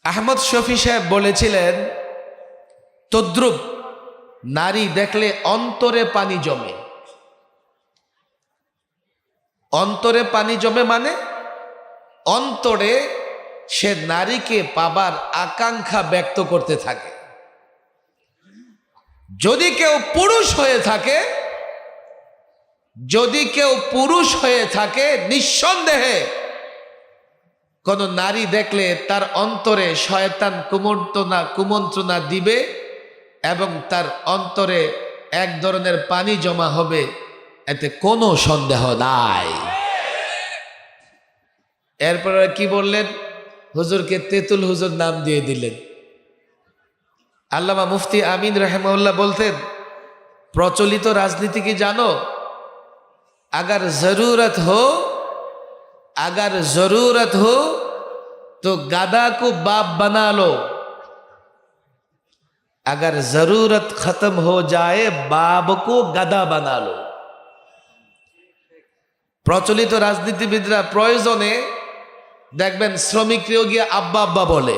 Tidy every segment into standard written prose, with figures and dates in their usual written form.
আহমদ শফি সাহেব বলেছিলেন, তদ্রুপ নারী দেখলে অন্তরে পানি জমে। অন্তরে পানি জমে মানে অন্তরে সে নারীকে পাবার আকাঙ্ক্ষা ব্যক্ত করতে থাকে। যদি কেউ পুরুষ হয়ে থাকে নিঃসন্দেহে কোন নারী দেখলে তার অন্তরে শয়তান কুমন্ত্রণা দিবে এবং তার অন্তরে এক ধরনের পানি জমা হবে, এতে কোনো সন্দেহ নাই। এরপরে কি বললেন? হুজুরকে তেতুল হুজুর নাম দিয়ে দিলেন। আল্লামা মুফতি আমিন রাহিমাহুল্লাহ বলতেন, প্রচলিত রাজনীতি কি জানো? अगर जरूरत हो तो गधा को बाप बना लो, अगर जरूरत खत्म हो जाए बाप को गधा बना लो। প্রচলিত রাজনীতিবিদরা প্রয়োজনে দেখবেন শ্রমিককেও গিয়ে আব্বা আব্বা বলে।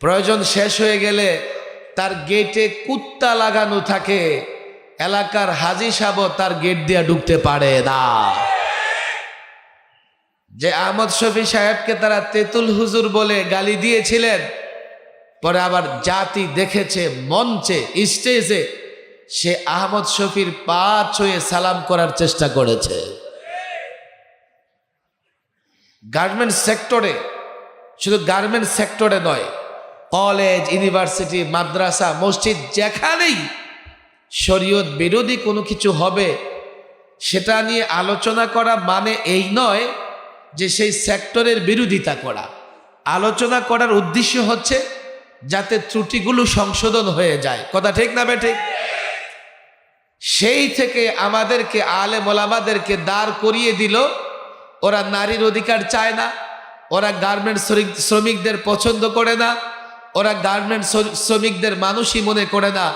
প্রয়োজন শেষ হয়ে গেলে তার গেটে কুত্তা লাগানো থাকে, এলাকার হাজী সাহেব তার গেট দিয়ে ঢুকতে পারে না। যে আহমদ শফি সাহেবকে তারা তেতুল হুজুর বলে গালি দিয়েছিলেন, পরে আবার জাতি দেখেছে মঞ্চে স্টেজে সে আহমদ শফির পা ছুঁয়ে সালাম করার চেষ্টা করেছে। গার্মেন্টস সেক্টরে, শুধু গার্মেন্টস সেক্টরে নয়, কলেজ, ইউনিভার্সিটি, মাদ্রাসা, মসজিদ, যেখানেই শরীয়ত বিরোধী কোনো কিছু হবে সেটা নিয়ে আলোচনা করা মানে এই নয় যে সেই সেক্টরের বিরোধিতা করা। আলোচনা করার উদ্দেশ্য হচ্ছে যাতে ত্রুটিগুলো সংশোধন হয়ে যায়। কথা ঠিক না বেঠিক? সেই থেকে আমাদেরকে আলেম ওলামাদেরকে দাঁড় করিয়ে দিল। ওরা নারীর অধিকার চায় না, ওরা গার্মেন্টস শ্রমিকদের পছন্দ করে না, ওরা গার্মেন্টস শ্রমিকদের মানুষই মনে করে না।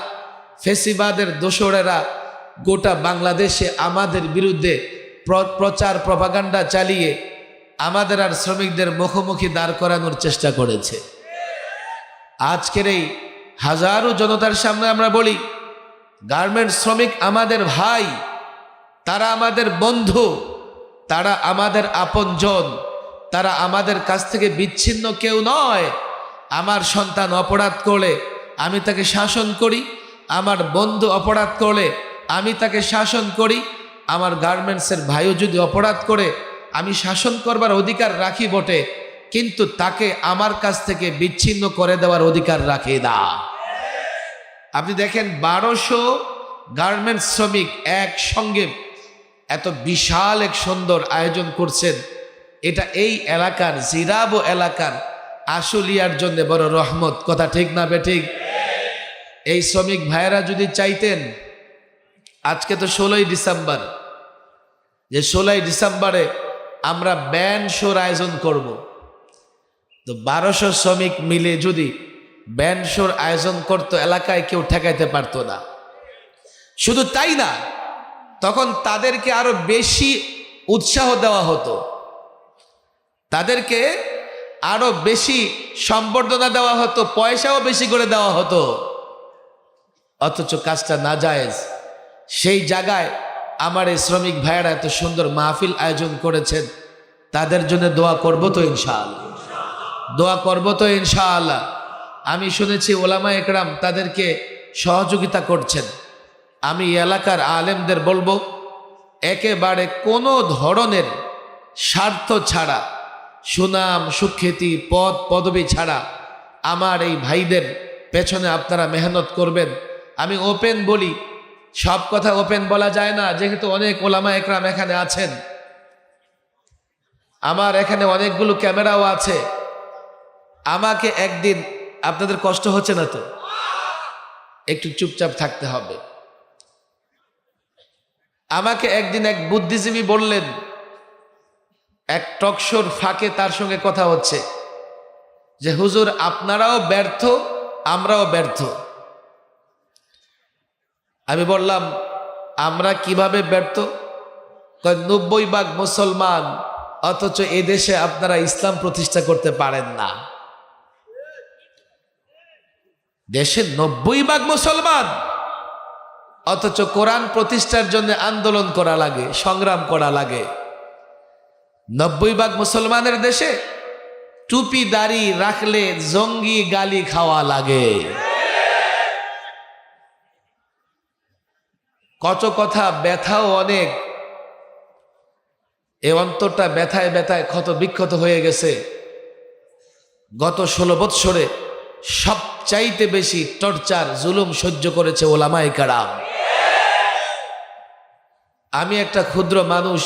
ফেসিবাদের দোসরেরা গোটা বাংলাদেশে আমাদের বিরুদ্ধে প্রচার প্রপাগান্ডা চালিয়ে আমাদের আর শ্রমিকদের মুখোমুখি দাঁড় করানোর চেষ্টা করেছে। আজকের এই হাজারো জনতার সামনে আমরা বলি, গার্মেন্টস শ্রমিক আমাদের ভাই, তারা আমাদের বন্ধু, তারা আমাদের আপনজন, তারা আমাদের কাছ থেকে বিচ্ছিন্ন কেউ নয়। আমার সন্তান অপরাধ করলে আমি তাকে শাসন করি, আমার বন্ধু অপরাধ করলে আমি তাকে শাসন করি, আমার গার্মেন্টসের ভাইও যদি অপরাধ করে আমি শাসন করবার অধিকার রাখি বটে, কিন্তু তাকে আমার কাছ থেকে বিচ্ছিন্ন করে দেওয়ার অধিকার রাখি না। আপনি দেখেন 1200 গার্মেন্টস শ্রমিক একসঙ্গে এত বিশাল এক সুন্দর আয়োজন করছেন। এটা এই এলাকার, জিরাবো এলাকার আশুলিয়ার জন্য বড় রহমত। কথা ঠিক না বেঠিক? এই শ্রমিক ভাইয়েরা যদি চাইতেন, আজকে তো 16ই ডিসেম্বর, যে 16ই ডিসেম্বরে আমরা ব্যান্ড শোর আয়োজন করব, তো 1200 শ্রমিক মিলে যদি ব্যান্ড শোর আয়োজন করতো, এলাকায় কেউ ঠেকাইতে পারতো না। শুধু তাই না, তখন তাদেরকে আরো বেশি উৎসাহ দেওয়া হতো, তাদেরকে আরো বেশি সম্বর্ধনা দেওয়া হতো, পয়সাও বেশি করে দেওয়া হতো। অথচ কাজটা নাজায়েজ। সেই জায়গায় আমার এই শ্রমিক ভাইয়েরা এত সুন্দর মাহফিল আয়োজন করেছেন, তাদের জন্য দোয়া করব তো ইনশাআল্লাহ, দোয়া করব তো ইনশাআল্লাহ। আমি শুনেছি ওলামা একরাম তাদেরকে সহযোগিতা করছেন। আমি এলাকার আলেমদের বলবো, একেবারে কোনো ধরনের স্বার্থ ছাড়া, সুনাম সুখ্যাতি পদ পদবি ছাড়া আমার এই ভাইদের পেছনে আপনারা মেহনত করবেন। আমি ওপেন বলি, সব কথা ওপেন বলা যায় না, যেহেতু অনেক ওলামা একরাম এখানে আছেন, আমার এখানে অনেকগুলো ক্যামেরাও আছে। আমাকে একদিন, আপনাদের কষ্ট হচ্ছে না তো? একটু চুপচাপ থাকতে হবে। আমাকে একদিন এক বুদ্ধিজীবী বললেন, এক টকশোর ফাঁকে তার সঙ্গে কথা হচ্ছে, যে হুজুর আপনারাও ব্যর্থ, আমরাও ব্যর্থ। আমি বললাম, আমরা কিভাবে ব্যর্থ? 90 ভাগ মুসলমান অথচ এদেশে আপনারা ইসলাম প্রতিষ্ঠা করতে পারেন না। দেশে 90% মুসলমান, অথচ কোরআন প্রতিষ্ঠার জন্য আন্দোলন করা লাগে, সংগ্রাম করা লাগে। 90% মুসলমানের দেশে টুপি দাড়ি রাখলে জঙ্গি গালি খাওয়া লাগে। কত কথা, ব্যথাও অনেক। এ অন্তরটা ব্যথায় ব্যথায় ক্ষত বিক্ষত হয়ে গেছে। গত 16 বৎসরে সবচাইতে বেশি টর্চার জুলুম সহ্য করেছে ওলামায়ে কেরাম। আমি একটা ক্ষুদ্র মানুষ,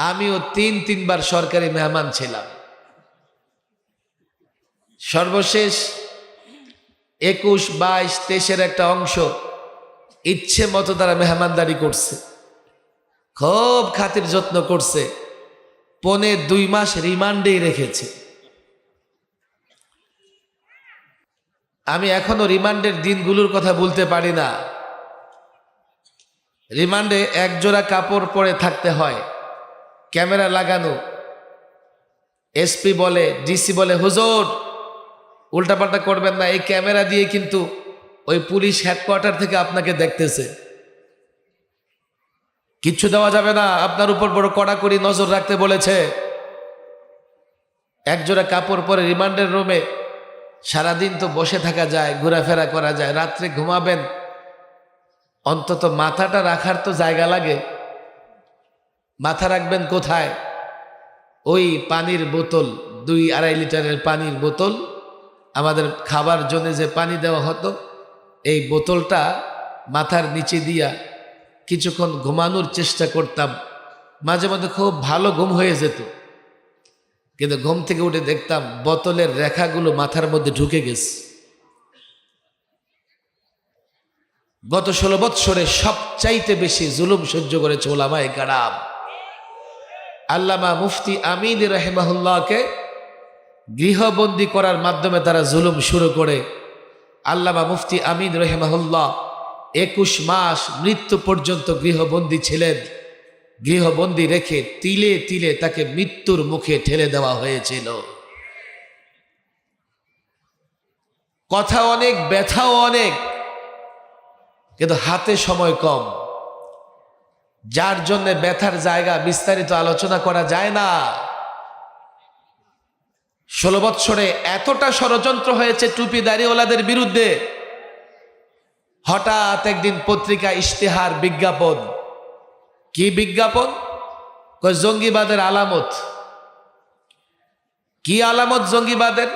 আমিও 3-3 বার সরকারি মেহমান ছিলাম। সর্বশেষ 21, 22, 23-এর একটা অংশ ইচ্ছে মতো তারা মেহমানদারি করছে, খুব খাতির যত্ন করছে, 1.5-2 মাস রিমান্ডেই রেখেছে। আমি এখনো রিমান্ডের দিনগুলোর কথা বলতে পারি না। রিমান্ডে একজোড়া কাপড় পরে থাকতে হয়, ক্যামেরা লাগানো। এসপি বলে, ডিসি বলে, হুজুর উল্টাপাল্টা করবেন না, এই ক্যামেরা দিয়ে কিন্তু ওই পুলিশ হেডকোয়ার্টার থেকে আপনাকে দেখতেছে, কিচ্ছু দেওয়া যাবে না, আপনার উপর বড় কড়াকড়ি নজর রাখতে বলেছে। একজোড়া কাপড় পরে রিমান্ডের রুমে সারাদিন তো বসে থাকা যায়, ঘোরাফেরা করা যায়, রাত্রে ঘুমাবেন, অন্তত মাথাটা রাখার তো জায়গা লাগে। মাথা রাখবেন কোথায়? ওই পানির বোতল, 2-2.5 লিটারের পানির বোতল, আমাদের খাবার জন্য যে পানি দেওয়া হতো, এই বোতলটা মাথার নিচে দিয়া কিছুক্ষণ ঘুমানোর চেষ্টা করতাম। মাঝে মধ্যে খুব ভালো ঘুম হয়ে যেত, কিন্তু ঘুম থেকে উঠে দেখতাম বোতলের রেখাগুলো মাথার মধ্যে ঢুকে গেছে। গত 16 বৎসরে সবচাইতে বেশি জুলুম সহ্য করেছে ওলামায়ে কেরাম। আল্লামা মুফতি আমিন রাহিমাহুল্লাহকে গৃহবন্দী করার মাধ্যমে তারা জুলুম শুরু করে। আল্লামা মুফতি আমিন রাহিমাহুল্লাহ 21 মাস মৃত্যু পর্যন্ত গৃহবন্দী ছিলেন। গৃহবন্দী রেখে তিলে তিলে তাকে মৃত্যুর মুখে ঠেলে দেওয়া হয়েছিল। কথা অনেক, ব্যথাও অনেক, কিন্তু হাতে সময় কম, যার জন্য ব্যথার জায়গা বিস্তারিত আলোচনা করা যায় না। 16 বৎসরে এতটা ষড়যন্ত্র হয়েছে টুপি দাড়িওয়ালাদের বিরুদ্ধে। হঠাৎ একদিন পত্রিকা ইশতেহার, বিজ্ঞাপন। কি বিজ্ঞাপন? জঙ্গিবাদের আলামত। কি আলামত জঙ্গিবাদের?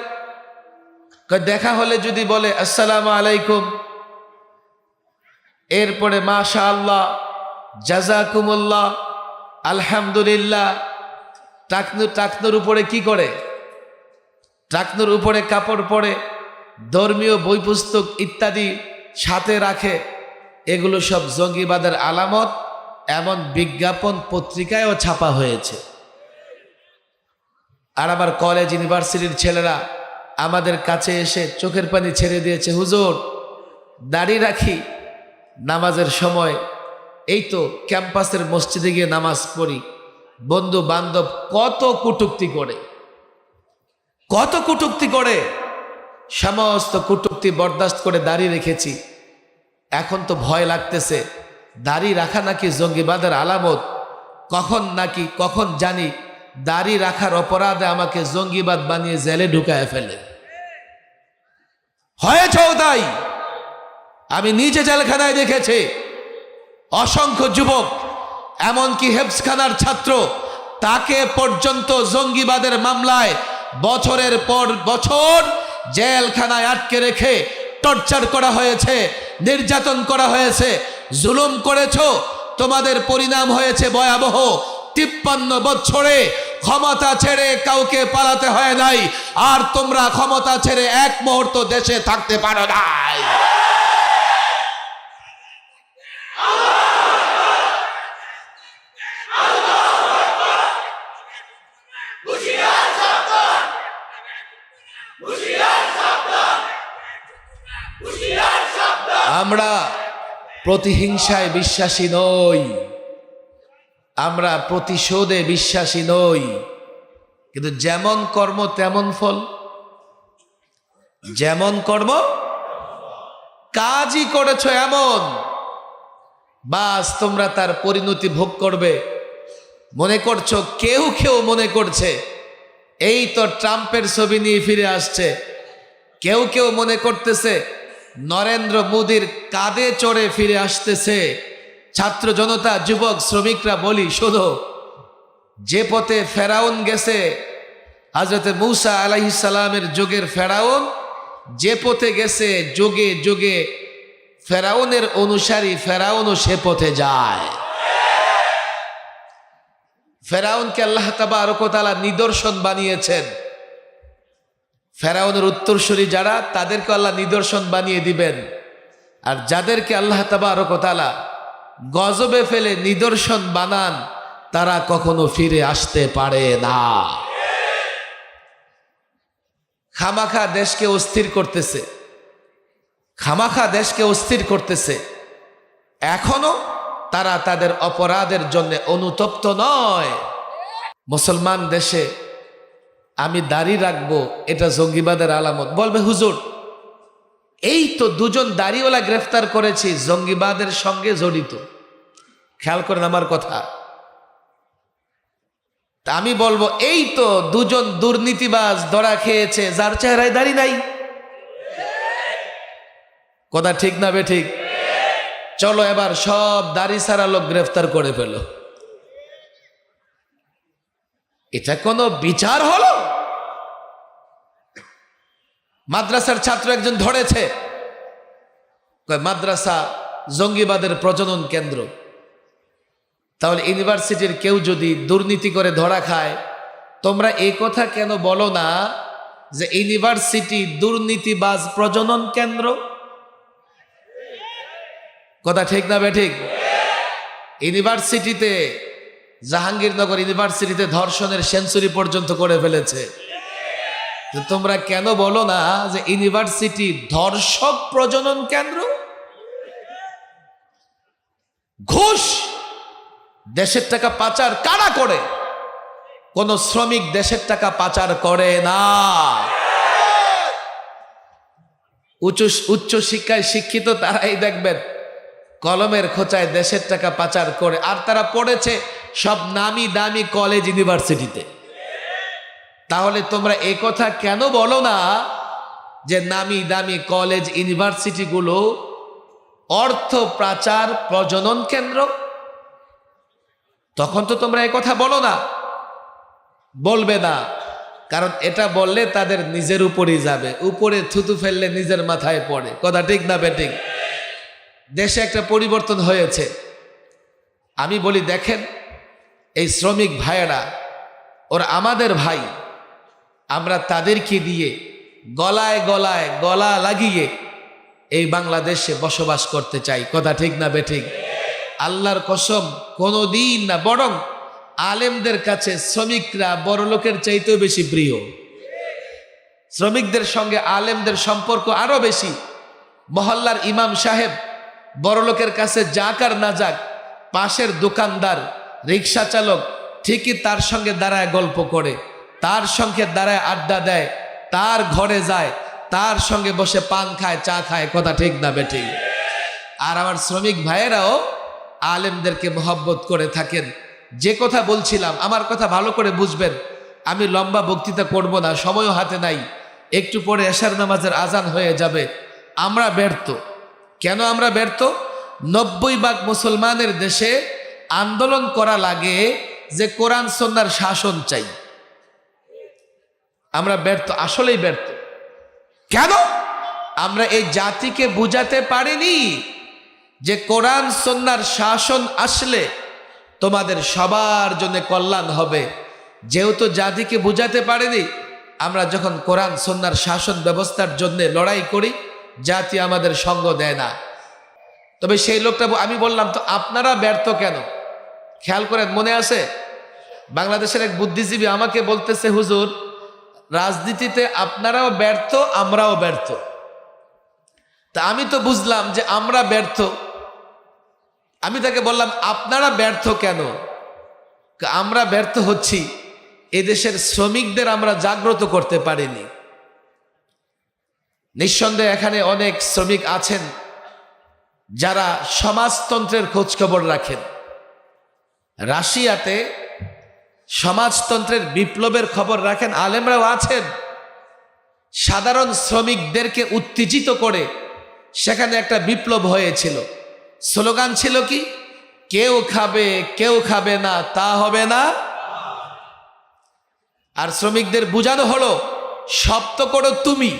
দেখা হলে যদি বলে আসসালামু আলাইকুম, এরপরে মাশাআল্লাহ, জাযাকুমুল্লাহ, আলহামদুলিল্লাহ। টাকনুর উপরে কি করে? টাকনুর উপরে কাপড় পরে, ধর্মীয় বই পুস্তক ইত্যাদি সাথে রাখে। এগুলো সব জঙ্গিবাদের আলামত। এমন বিজ্ঞাপন পত্রিকায়ও ছাপা হয়েছে। আর আবার কলেজ ইউনিভার্সিটির ছেলেরা আমাদের কাছে এসে চোখের পানি ছেড়ে দিয়েছে, হুজুর দাড়ি রাখি, নামাজের সময় এই তো ক্যাম্পাসের মসজিদে গিয়ে নামাজ পড়ি, বন্ধু বান্ধব কত কটূক্তি করে, কত কটূক্তি করে। সমস্ত কটূক্তি বরদাস্ত করে দাড়ি রেখেছি। এখন তো ভয় লাগতেছে, দাড়ি রাখা নাকি জঙ্গিবাদের আলামত। কখন জানি দাড়ি রাখার অপরাধে আমাকে জঙ্গিবাদ বানিয়ে জেলে ঢুকায় ফেলে। হয়েছেও তাই। আমি নিজে জেলখানায় দেখেছি অসংখ্য যুবক, এমনকি হেফজখানার ছাত্র, তাকে পর্যন্ত জঙ্গিবাদের মামলায় বছরের পর বছর জেলখানায় আটকে রেখে টর্চার করা হয়েছে, নির্যাতন করা হয়েছে। জুলুম করেছো, তোমাদের পরিণাম হয়েছে ভয়াবহ। 53 বছরে ক্ষমতা ছেড়ে কাউকে পালাতে হয় নাই, আর তোমরা ক্ষমতা ছেড়ে এক মুহূর্ত দেশে থাকতে পারো নাই। আমরা প্রতিহিংসায় বিশ্বাসী নই, আমরা প্রতিশোধে বিশ্বাসী নই, কিন্তু যেমন কর্ম তেমন ফল। যেমন কর্ম, কাজই করেছো এমন, বাস তোমরা তার পরিণতি ভোগ করবে। মনে করছো, কেউ কেউ মনে করছে এই তো ট্রাম্পের ছবি নিয়ে ফিরে আসছে, কেউ কেউ মনে করতেছে নরেন্দ্র মোদীর কাঁধে চড়ে ফিরে আসতেছে। ছাত্র জনতা, যুবক, শ্রমিকরা বলি, শোনো, যে পথে ফেরাউন গেছে, হযরত মূসা আলাইহিস সালামের যুগের ফেরাউন যে পথে গেছে, যুগে যুগে ফেরাউনের অনুসারী ফেরাউনও সে পথে যায়। ফেরাউনকে আল্লাহ তাবারক ওয়া তাআলা নিদর্শন বানিয়েছেন। ফেরাউনের উত্তরসূরি যারা, তাদেরকে আল্লাহ নিদর্শন বানিয়ে দিবেন। আর যাদেরকে আল্লাহ তাবারক ওয়া তাআলা গজবে ফেলে নিদর্শন বানান, তারা কখনো ফিরে আসতে পারে না। খামাখা দেশকে অস্থির করতেছে, খামাখা দেশকে অস্থির করতেছে। এখনো তারা তাদের অপরাধের জন্য অনুতপ্ত নয়। মুসলমান দেশে আমি দাড়ি রাখবো, এটা জঙ্গিবাদের আলামত। বলবে, হুজুর এই তো দুজন দাড়িওয়ালা গ্রেফতার করেছি, জঙ্গিবাদের সঙ্গে জড়িত। খেয়াল করেন আমার কথা। তা আমি বলবো, এই তো দুজন দুর্নীতিবাজ ধরা খেয়েছে, যার চেহারায় দাড়ি নাই। কথা ঠিক না বেঠিক? চলো এবার সব দাড়ি ছাড়া লোক গ্রেফতার করে ফেল। এটা কোনো বিচার হলো? মাদ্রাসার ছাত্র একজন ধরেছে, মাদ্রাসা জঙ্গিবাদের প্রজনন কেন্দ্র। তাহলে ইউনিভার্সিটির কেউ যদি দুর্নীতি করে ধরা খায়, তোমরা এই কথা কেন বলো না যে ইউনিভার্সিটি দুর্নীতিবাজ প্রজনন কেন্দ্র? কথা ঠিক না বেঠিক? ইউনিভার্সিটিতে, জাহাঙ্গীরনগর ইউনিভার্সিটিতে ধর্ষণের সেঞ্চুরি পর্যন্ত করে ফেলেছে। তোমরা কেন বলো না যে ইউনিভার্সিটি ধর্ষক প্রজনন কেন্দ্র? ঘুষ, দেশের টাকা পাচার কারা করে? কোন শ্রমিক দেশের টাকা পাচার করে না। উচ্চ শিক্ষায় শিক্ষিত তারাই দেখবেন কলমের খোঁচায় দেশের টাকা পাচার করে, আর তারা পড়েছে সব নামি দামি কলেজ ইউনিভার্সিটিতে। তাহলে তোমরা এই কথা কেন বলো না যে নামি দামি কলেজ ইউনিভার্সিটিগুলো অর্থ পাচার প্রজনন কেন্দ্র? তখন তো তোমরা এই কথা বলো না, বলবে না, কারণ এটা বললে তাদের নিজের উপরই যাবে, উপরে থুতু ফেললে নিজের মাথায় পড়ে। কথা ঠিক না বেঠিক? দেশে একটা পরিবর্তন হয়েছে। আমি বলি, দেখেন এই শ্রমিক ভাইয়েরা, ওরা আমাদের ভাই, আমরা তাদেরকে দিয়ে গলায় গলায় গলা লাগিয়ে এই বাংলাদেশে বসবাস করতে চাই। কথা ঠিক না বেঠিক? আল্লাহর কসম কোনোদিন না, বরং আলেমদের কাছে শ্রমিকরা বড় লোকের চাইতেও বেশি প্রিয়। শ্রমিকদের সঙ্গে আলেমদের সম্পর্ক আরো বেশি। মহল্লার ইমাম সাহেব বড় লোকের কাছে যাক আর না যাক, পাশের দোকানদার, রিক্সা চালক ঠিকই তার সঙ্গে দাঁড়ায় গল্প করে, তার সঙ্গে দাঁড়ায় আড্ডা দেয়, তার ঘরে যায়, তার সঙ্গে বসে পান খায়, চা খায়। কথা ঠিক না বেঠিক? আর আমার শ্রমিক ভাইয়েরাও আলেমদেরকে মহব্বত করে থাকেন। যে কথা বলছিলাম, আমার কথা ভালো করে বুঝবেন। আমি লম্বা বক্তৃতা করব না, সময়ও হাতে নাই। একটু পরে এশার নামাজের আজান হয়ে যাবে। আমরা ব্যর্থ। কেন আমরা ব্যর্থ? 90% মুসলমানের দেশে আন্দোলন করা লাগে যে কোরআন সুন্নাহর শাসন চাই। আমরা ব্যর্থ, আসলেই ব্যর্থ। কেন? আমরা এই জাতিকে বুঝাতে পারিনি যে কোরআন সুন্নাহর শাসন আসলে তোমাদের সবার জন্য কল্যাণ হবে। যেহেতু জাতিকে বুঝাতে পারিনি, আমরা যখন কোরআন সুন্নাহর শাসন ব্যবস্থার জন্য লড়াই করি, জাতি আমাদের সঙ্গ দেয় না। তবে সেই লোকটা, আমি বললাম তো আপনারা ব্যর্থ কেন? খেয়াল করেন, মনে আছে বাংলাদেশের এক বুদ্ধিজীবী আমাকে বলতেছে, হুজুর রাজনীতিতে আপনারাও ব্যর্থ, আমরাও ব্যর্থ। তা আমি তো বুঝলাম যে আমরা ব্যর্থ। আমি তাকে বললাম, আপনারা ব্যর্থ কেন? আমরা ব্যর্থ হচ্ছি, এদেশের শ্রমিকদের আমরা জাগ্রত করতে পারিনি। নিঃসন্দেহে এখানে অনেক শ্রমিক আছেন যারা সমাজতন্ত্রের খোঁজ খবর রাখেন। রাশিয়াতে সমাজতন্ত্রের বিপ্লবের খবর রাখেন আলেমরাও আছেন। সাধারণ শ্রমিকদেরকে উত্তেজিত করে সেখানে একটা বিপ্লব হয়েছিল। স্লোগান ছিল কি? কেউ খাবে, কেউ খাবে না, তা হবে না। আর শ্রমিকদের বুঝানো হলো শব্দ করো তুমি,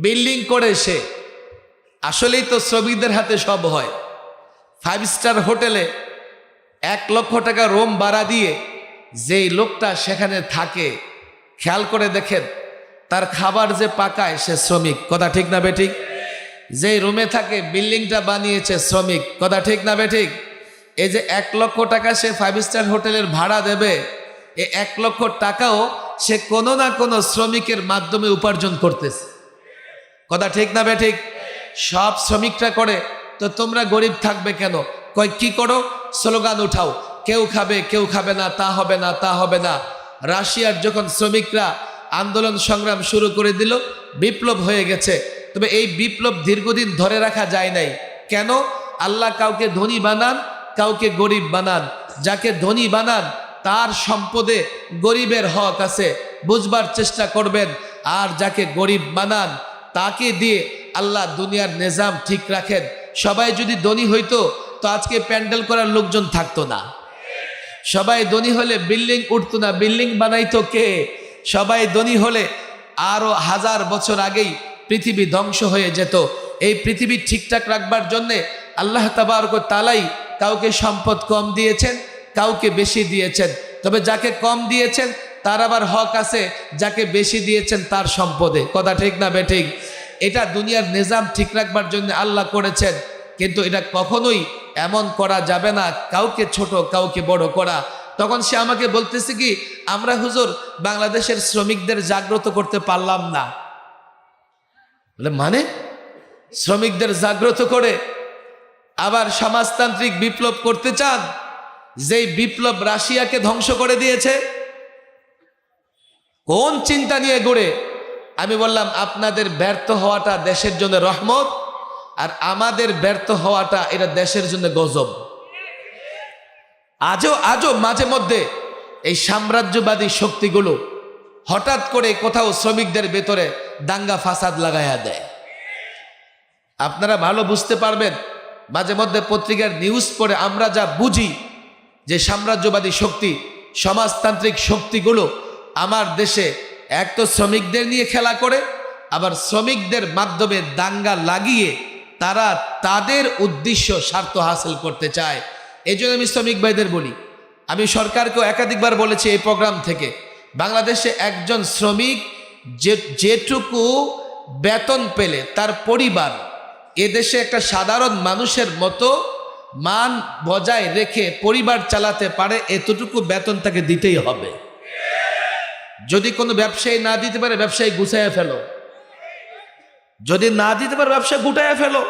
বিল্ডিং করে সে। আসলেই তো শ্রমিকদের হাতে সব হয়। 5 স্টার হোটেলে 1 লক্ষ টাকা রুম ভাড়া দিয়ে যেই লোকটা সেখানে থাকে, খেয়াল করে দেখেন তার খাবার যে পাকায় সে শ্রমিক। কথা ঠিক না বেঠিক? যেই রুমে থাকে, বিল্ডিংটা বানিয়েছে শ্রমিক। কথা ঠিক না বেঠিক? এই যে 1 লক্ষ টাকা সে 5 স্টার হোটেলের ভাড়া দেবে, এই 1 লক্ষ টাকাও সে কোনো না কোনো শ্রমিকের মাধ্যমে উপার্জন করতেছে। কথা ঠিক না বেঠিক? সব শ্রমিকরা করে, তো তোমরা গরিব থাকবে কেন? কয় কি করো? স্লোগান উঠাও, কেউ খাবে, কেউ খাবে না, তা হবে না, তা হবে না। রাশিয়ার যখন শ্রমিকরা আন্দোলন সংগ্রাম শুরু করে দিল, বিপ্লব হয়ে গেছে। তবে এই বিপ্লব দীর্ঘদিন ধরে রাখা যায় নাই। কেন? আল্লাহ কাউকে ধনী বানান, কাউকে গরিব বানান। যাকে ধনী বানান তার সম্পদে গরিবের হক আছে, বুঝবার চেষ্টা করবেন। আর যাকে গরিব বানান তাকে দিয়ে আল্লাহ দুনিয়ার নিজাম ঠিক রাখেন। সবাই যদি ধনী হইতো তো আজকে প্যান্ডেল করার লোকজন থাকতো না। সবাই ধনী হলে বিল্ডিং উঠতো না, বিল্ডিং বানাইতো কে? সবাই ধনী হলে আরো 1000 বছর আগেই পৃথিবী ধ্বংস হয়ে যেত। এই পৃথিবী ঠিকঠাক রাখবার জন্যে আল্লাহ তাবারক ওয়া তাআলাই কাউকে সম্পদ কম দিয়েছেন, কাউকে বেশি দিয়েছেন। তবে যাকে কম দিয়েছেন তার আবার হক আছে, যাকে বেশি দিয়েছেন তার সম্পদে। কথা ঠিক না বেঠিক? এটা দুনিয়ার নিজাম ঠিক রাখবার জন্য আল্লাহ করেছেন। কিন্তু এটা কখনোই এমন করা যাবে না কাউকে ছোট কাউকে বড় করা। তখন সে আমাকে বলতেছে কি, আমরা হুজুর বাংলাদেশের শ্রমিকদের জাগ্রত করতে পারলাম না। বলে মানে শ্রমিকদের জাগ্রত করে আবার সমাজতান্ত্রিক বিপ্লব করতে চান, যেই বিপ্লব রাশিয়াকে ধ্বংস করে দিয়েছে? কোন চিন্তা নিয়ে গড়ে? আমি বললাম আপনাদের ব্যর্থ হওয়াটা দেশের জন্য রহমত, আর আমাদের ব্যর্থ হওয়াটা এটা দেশের জন্য গজব। আজও মাঝে মধ্যে এই সাম্রাজ্যবাদী শক্তিগুলো হঠাৎ করে কোথাও শ্রমিকদের ভেতরে দাঙ্গা ফাসাদ লাগাইয়া দেয়। আপনারা ভালো বুঝতে পারবেন, মাঝে মধ্যে পত্রিকার নিউজ পড়ে আমরা যা বুঝি যে সাম্রাজ্যবাদী শক্তি, সমাজতান্ত্রিক শক্তিগুলো আমার দেশে এক তো শ্রমিকদের নিয়ে খেলা করে, আবার শ্রমিকদের মাধ্যমে দাঙ্গা লাগিয়ে তারা তাদের উদ্দেশ্য স্বার্থ হাসিল করতে চায়। এই জন্য আমি শ্রমিক ভাইদের বলি, আমি সরকারকেও একাধিকবার বলেছি এই প্রোগ্রাম থেকে, বাংলাদেশে একজন শ্রমিক যেটুকু বেতন পেলে তার পরিবার এদেশে একটা সাধারণ মানুষের মতো মান বজায় রেখে পরিবার চালাতে পারে, এতটুকু বেতন তাকে দিতেই হবে। যদি কোনো ব্যবসায়ী না দিতে পারে, ব্যবসায়ী গুছাইয়া ফেলো। যদি না দিতে পারে, ব্যবসা গুটাইয়া ফেলো।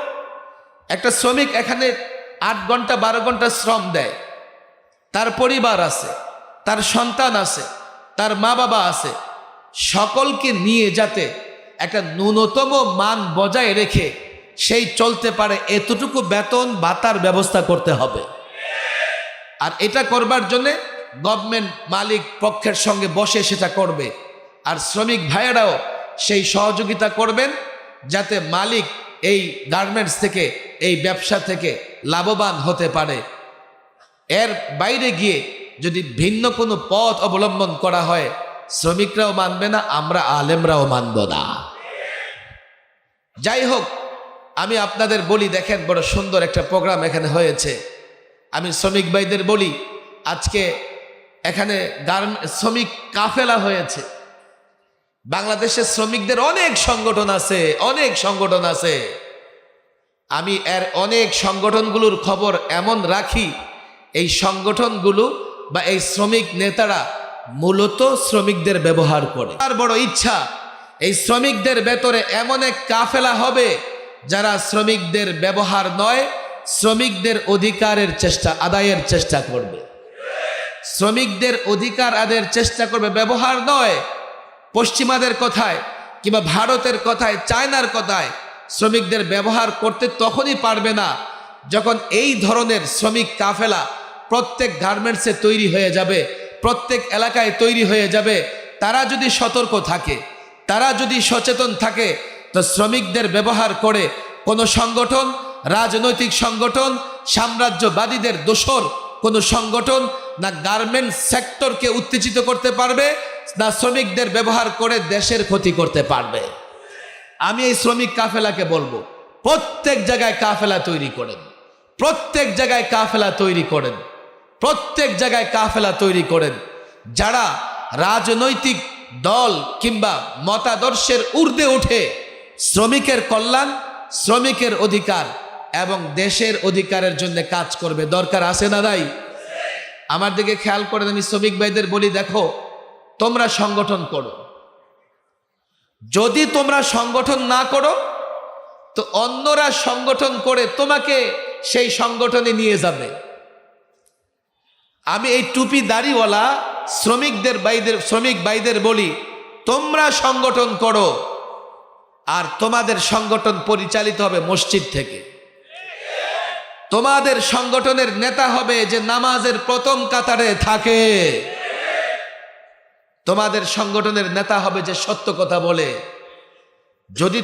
একটা শ্রমিক এখানে 8 ঘন্টা 12 ঘন্টা শ্রম দেয়, তার পরিবার আছে, তার সন্তান আছে, তার মা বাবা আছে, সকলকে নিয়ে যাতে একটা ন্যূনতম মান বজায় রেখে সেই চলতে পারে, এতটুকু বেতন ভাতার ব্যবস্থা করতে হবে। আর এটা করবার জন্যে গভর্নমেন্ট মালিক পক্ষের সঙ্গে বসে সেটা করবে, আর শ্রমিক ভাইয়েরাও সেই সহযোগিতা করবেন যাতে মালিক এই গার্মেন্টস থেকে, এই ব্যবসা থেকে লাভবান হতে পারে। এর বাইরে গিয়ে যদি ভিন্ন কোনো পথ অবলম্বন করা হয়, শ্রমিকরাও মানবে না, আমরা আলেমরাও মানব না। যাই হোক, আমি আপনাদের বলি, দেখেন বড় সুন্দর একটা প্রোগ্রাম এখানে হয়েছে। আমি শ্রমিক ভাইদের বলি, আজকে এখানে শ্রমিক কাফেলা হয়েছে। বাংলাদেশের শ্রমিকদের অনেক সংগঠন আছে, অনেক সংগঠন আছে। আমি এর অনেক সংগঠনগুলোর খবর এমন রাখি, এই সংগঠনগুলো বা এই শ্রমিক নেতারা মূলত শ্রমিকদের ব্যবহার করে। আর বড় ইচ্ছা এই শ্রমিকদের ভেতরে এমন এক কাফেলা হবে যারা শ্রমিকদের ব্যবহার নয়, শ্রমিকদের অধিকারের চেষ্টা আদায়ের চেষ্টা করবে। শ্রমিকদের অধিকার আদায়ের চেষ্টা করবে, ব্যবহার নয়। পশ্চিমাদের কথায় কিংবা ভারতের কথায়, চায়নার কথায় শ্রমিকদের ব্যবহার করতে তখনই পারবে না যখন এই ধরনের শ্রমিক কাফেলা প্রত্যেক গার্মেন্টসে তৈরি হয়ে যাবে, প্রত্যেক এলাকায় তৈরি হয়ে যাবে। তারা যদি সতর্ক থাকে, তারা যদি সচেতন থাকে, তো শ্রমিকদের ব্যবহার করে কোনো সংগঠন, রাজনৈতিক সংগঠন, সাম্রাজ্যবাদীদের দোসর কোনো সংগঠন না গার্মেন্টস সেক্টরকে উত্তেজিত করতে পারবে, না শ্রমিকদের ব্যবহার করে দেশের ক্ষতি করতে পারবে। আমি এই শ্রমিক কাফেলাকে বলবো, প্রত্যেক জায়গায় কাফেলা তৈরি করেন, প্রত্যেক জায়গায় কাফেলা তৈরি করেন, প্রত্যেক জায়গায় কাফেলা তৈরি করেন। যারা রাজনৈতিক দল কিংবা মতাদর্শের ঊর্ধ্বে উঠে শ্রমিকের কল্যাণ, শ্রমিকের অধিকার এবং দেশের অধিকারের জন্য কাজ করবে, দরকার আছে না নাই? আমার দিকে খেয়াল করেন, আমি শ্রমিক ভাইদের বলি, দেখো তোমরা সংগঠন করো। যদি তোমরা সংগঠন না করো তো অন্যরা সংগঠন করে তোমাকে সেই সংগঠনে নিয়ে যাবে। আমি এই টুপি দাড়িওয়ালা শ্রমিক ভাইদের বলি, তোমরা সংগঠন করো, আর তোমাদের সংগঠন পরিচালিত হবে মসজিদ থেকে। তোমাদের সংগঠনের নেতা হবে যে নামাজের প্রথম কাতারে থাকে। তোমাদের সংগঠনের নেতা হবে যে সত্য কথা বলে। যদি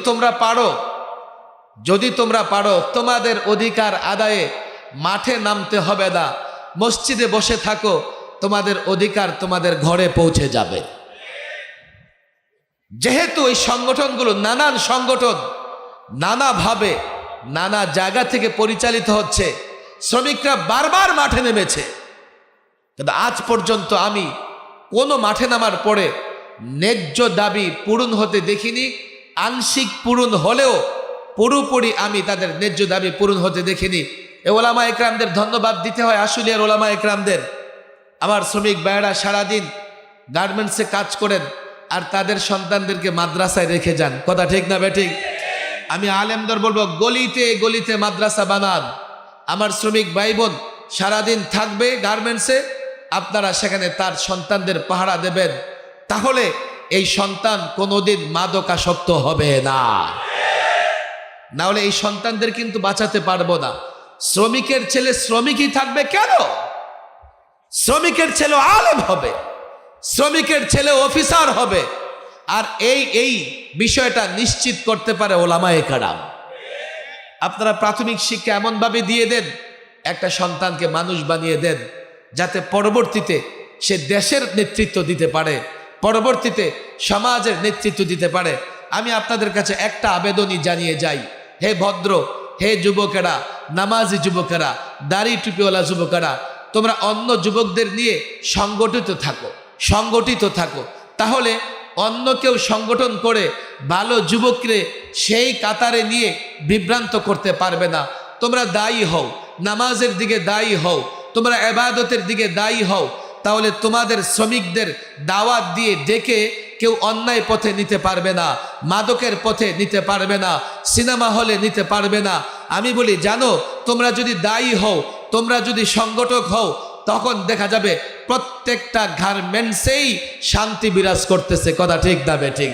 তোমরা পারো তোমাদের অধিকার আদায়ে মাঠে নামতে হবে না, মসজিদে বসে থাকো, তোমাদের অধিকার তোমাদের ঘরে পৌঁছে যাবে। যেহেতু এই সংগঠনগুলো নানান সংগঠন নানাভাবে নানা জায়গা থেকে পরিচালিত হচ্ছে, শ্রমিকরা বারবার মাঠে নেমেছে, কিন্তু আজ পর্যন্ত আমি কোনো মাঠে নামার পরে ন্যায্য দাবি পূরণ হতে দেখিনি। আংশিক পূরণ হলেও পুরোপুরি আমি তাদের ন্যায্য দাবি পূরণ হতে দেখিনি। এ ওলামা একরামদের ধন্যবাদ দিতে হয়, আশুলিয়ার ওলামা একরামদের। আমার শ্রমিক ভাইয়েরা সারাদিন গার্মেন্টসে কাজ করেন আর তাদের সন্তানদেরকে মাদ্রাসায় রেখে যান, কথা ঠিক না বেঠিক? আমি আলেমদের বলবো, গলিতে গলিতে মাদ্রাসা বানান। আমার শ্রমিক ভাই বোন সারাদিন থাকবে গার্মেন্টসে, আপনারা সেখানে তার সন্তানদের পাহারা দেবেন, তাহলে এই সন্তান কোনোদিন মাদকাসক্ত হবে না। না হলে এই সন্তানদের কিন্তু বাঁচাতে পারবো না। শ্রমিকের ছেলে শ্রমিকই থাকবে কেন? শ্রমিকের ছেলে আলেম হবে, শ্রমিকের ছেলে অফিসার হবে, আর এই বিষয়টা নিশ্চিত করতে পারে ওলামায়ে কেরাম। আপনারা প্রাথমিক শিক্ষা এমনভাবে দিয়ে দেন, একটা সন্তানকে মানুষ বানিয়ে দেন, যাতে পরবর্তীতে সে দেশের নেতৃত্ব দিতে পারে, পরবর্তীতে সমাজের নেতৃত্ব দিতে পারে। আমি আপনাদের কাছে একটা আবেদনই জানিয়ে যাই, হে ভদ্র, হে যুবকেরা, নামাজি যুবকেরা, দাড়ি টুপিওয়ালা যুবকেরা, তোমরা অন্য যুবকদের নিয়ে সংগঠিত থাকো। তাহলে অন্য কেউ সংগঠন করে ভালো যুবকরে সেই কাতারে নিয়ে বিভ্রান্ত করতে পারবে না। তোমরা দায়ী হও, নামাজের দিকে দায়ী হও, তোমরা ইবাদতের দিকে দায়ী হও, তাহলে তোমাদের শ্রমিকদের দাওয়াত দিয়ে ডেকে কেউ অন্যায় পথে নিতে পারবে না, মাদকের পথে নিতে পারবে না, সিনেমা হলে নিতে পারবে না। আমি বলি, জানো, তোমরা যদি দায়ী হও, তোমরা যদি সংগঠক হও, তখন দেখা যাবে প্রত্যেকটা গার্মেন্টসেই শান্তি বিরাজ করতেছে, কথা ঠিক না বেঠিক?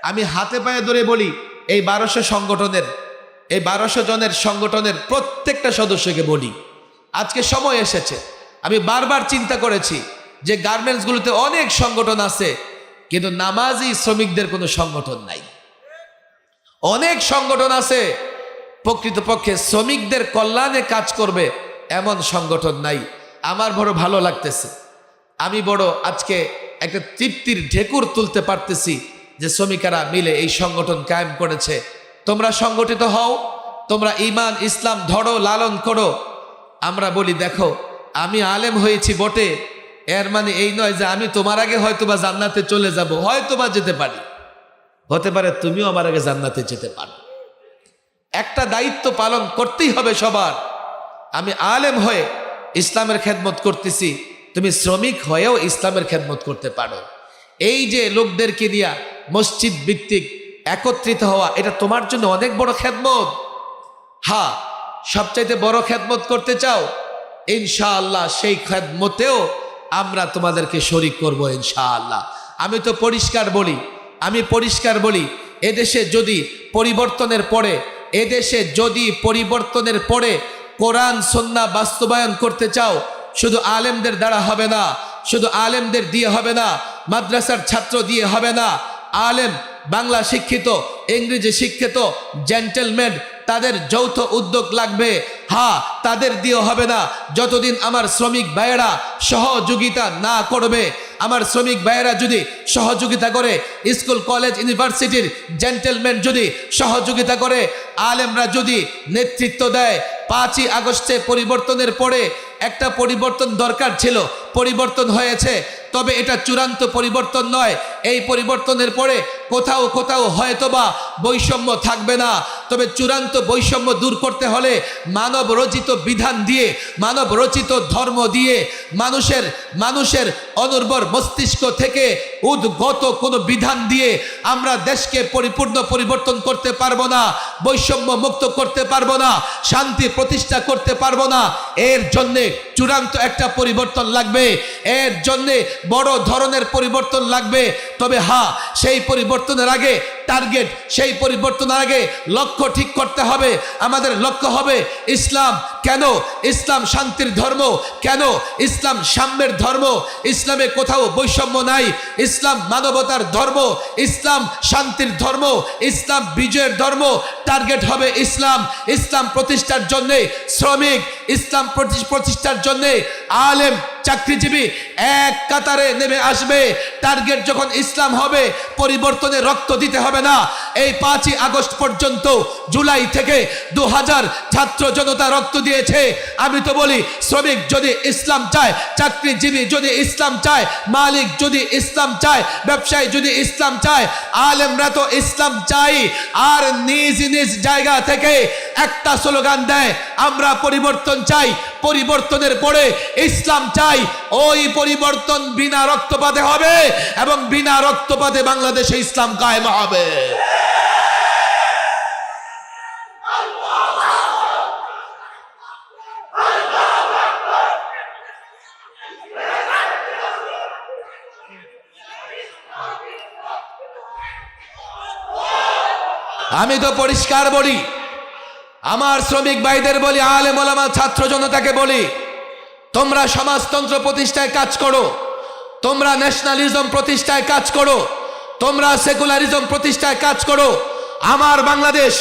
আমি হাতে পায়ে ধরে বলি, এই 1200 জনের সংগঠনের প্রত্যেকটা সদস্যকে বলি, আজকে সময় এসেছে। আমি বারবার চিন্তা করেছি যে গার্মেন্টসগুলোতে অনেক সংগঠন আছে, কিন্তু নামাজি শ্রমিকদের কোনো সংগঠন নাই। অনেক সংগঠন আছে, প্রকৃতপক্ষে শ্রমিকদের কল্যাণে কাজ করবে এমন সংগঠন নাই। আমার বড় ভালো লাগতেছে, আমি বড় আজকে একটা তৃপ্তির ঢেকুর তুলতে পারতেছি যে শ্রমিকেরা মিলে এই সংগঠন কায়েম করেছে। তোমরা সংগঠিত হও, তোমরা ঈমান ইসলাম ধরো, লালন করো। আমরা বলি, দেখো, আমি আলেম হয়েছি বটে, এর মানে এই নয় যে আমি তোমার আগে হয়তোবা জান্নাতে চলে যাব, হয়তোবা যেতে পারি, হতে পারে তুমিও আমার আগে জান্নাতে যেতে পারো। একটা দায়িত্ব পালন করতেই হবে সবার। আমি আলেম হয়ে ইসলামের খেদমত করতেছি, তুমি শ্রমিক হয়েও ইসলামের খেদমত করতে পারো। এই যে লোকদেরকে নিয়ে মসজিদ ভিত্তিক একত্রিত হওয়া, এটা তোমার জন্য অনেক বড় খেদমত। হ্যাঁ, সবচাইতে বড় খেদমত করতে চাও, ইনশাআল্লাহ সেই খেদমতেও আমরা তোমাদেরকে শরীক করব ইনশাআল্লাহ। আমি পরিষ্কার বলি এদেশে যদি পরিবর্তনের পরে কোরআন সুন্নাহ বাস্তবায়ন করতে চাও, শুধু আলেমদের দ্বারা হবে না, শুধু আলেমদের দিয়ে হবে না, মাদ্রাসার ছাত্র দিয়ে হবে না। আলেম, বাংলা শিক্ষিত, ইংরেজি শিক্ষিত জেন্টেলম্যান, তাদের যৌথ উদ্যোগ লাগবে। হ্যাঁ, তাদের দিয়ে হবে না। যতদিন আমার শ্রমিক ভাইয়েরা সহযোগিতা না করবে, আমার শ্রমিক ভাইয়েরা যদি সহযোগিতা করে, স্কুল কলেজ ইউনিভার্সিটির জেন্টেলম্যান যদি সহযোগিতা করে, আলেমরা যদি নেতৃত্ব দেয়, 5ই আগস্টে পরিবর্তনের পরে একটা পরিবর্তন দরকার ছিল, পরিবর্তন হয়েছে, তবে এটা চূড়ান্ত পরিবর্তন নয়। এই পরিবর্তনের পরে কোথাও কোথাও হয়তোবা বৈষম্য থাকবে না, তবে চূড়ান্ত বৈষম্য দূর করতে হলে মানব রচিত বিধান দিয়ে, মানব রচিত ধর্ম দিয়ে, মানুষের অনুর্বর মস্তিষ্ক থেকে উদ্গত কোনো বিধান দিয়ে আমরা দেশকে পরিপূর্ণ পরিবর্তন করতে পারবো না, বৈষম্য মুক্ত করতে পারবো না, শান্তি প্রতিষ্ঠা করতে পারবো না। এর জন্যে চূড়ান্ত একটা পরিবর্তন লাগবে, এর জন্যে বড় ধরনের পরিবর্তন লাগবে। তবে হ্যাঁ, সেই পরিবর্তনের আগে টার্গেট, সেই পরিবর্তনের আগে লক্ষ্য ঠিক করতে হবে। আমাদের লক্ষ্য হবে ইসলাম। কেন ইসলাম শান্তির ধর্ম? কেন ইসলাম সাম্যের ধর্ম? ইসলামে কোথাও বৈষম্য নাই, ইসলাম মানবতার ধর্ম, ইসলাম শান্তির ধর্ম, ইসলাম বিজয়ের ধর্ম। টার্গেট হবে ইসলাম। ইসলাম প্রতিষ্ঠার জন্যে শ্রমিক, ইসলাম প্রতিষ্ঠার জন্যে আলেম, চাকরিজীবী এক কাতারে নেমে আসবে। টার্গেট যখন ইসলাম হবে, পরিবর্তনে রক্ত দিতে হবে না। এই 5ই আগস্ট পর্যন্ত, জুলাই থেকে 2000 ছাত্র জনতা রক্ত দিয়েছে। আমি তো বলি, শ্রমিক যদি ইসলাম চায়, চাকরিজীবী যদি ইসলাম চায়, মালিক যদি ইসলাম চায়, ব্যবসায়ী যদি ইসলাম চায়, আলেমরা তো ইসলাম চাই। আর নিজ নিজ জায়গা থেকে একটা স্লোগান দেয়, আমরা পরিবর্তন চাই। পরিবর্তনের পরে ইসলাম চাই। ওই পরিবর্তন বিনা রক্তপাতে হবে এবং বিনা রক্তপাতে বাংলাদেশে ইসলাম কায়েম হবে। আমি তো পরিষ্কার বলি, আমার শ্রমিক ভাইদের বলি, আলেম ওলামা ছাত্র জনতাকে বলি, তোমরা সমাজতন্ত্র প্রতিষ্ঠায় কাজ করো, তোমরা ন্যাশনালিজম প্রতিষ্ঠায় কাজ করো, তোমরা সেকুলারিজম প্রতিষ্ঠায় কাজ করো। আমার বাংলাদেশ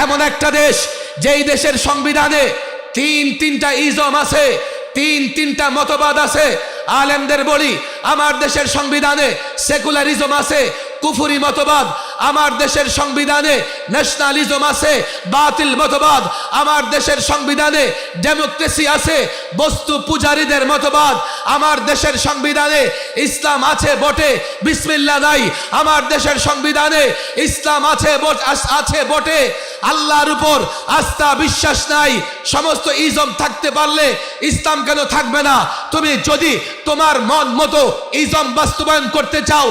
এমন একটা দেশ, যেই দেশের সংবিধানে তিনটা ইজম আছে, তিনটা মতবাদ আছে। আলেমদের বলি, আমার দেশের সংবিধানে সেকুলারিজম আছে, কুফুরি মতবাদ। আমার দেশের সংবিধানে ন্যাশনালিজম আছে, বাতিল মতবাদ। আমার দেশের সংবিধানে ডেমোক্রেসি আছে, বস্তু পূজারীদের মতবাদ। আমার দেশের সংবিধানে ইসলাম আছে বটে, বিসমিল্লাহ নাই। আমার দেশের সংবিধানে ইসলাম আছে বটে, আল্লাহর উপর আস্থা বিশ্বাস নাই। সমস্ত ইজম থাকতে পারলে ইসলাম কেন থাকবে না? তুমি যদি তোমার মন মতো ইজম বাস্তবায়ন করতে চাও,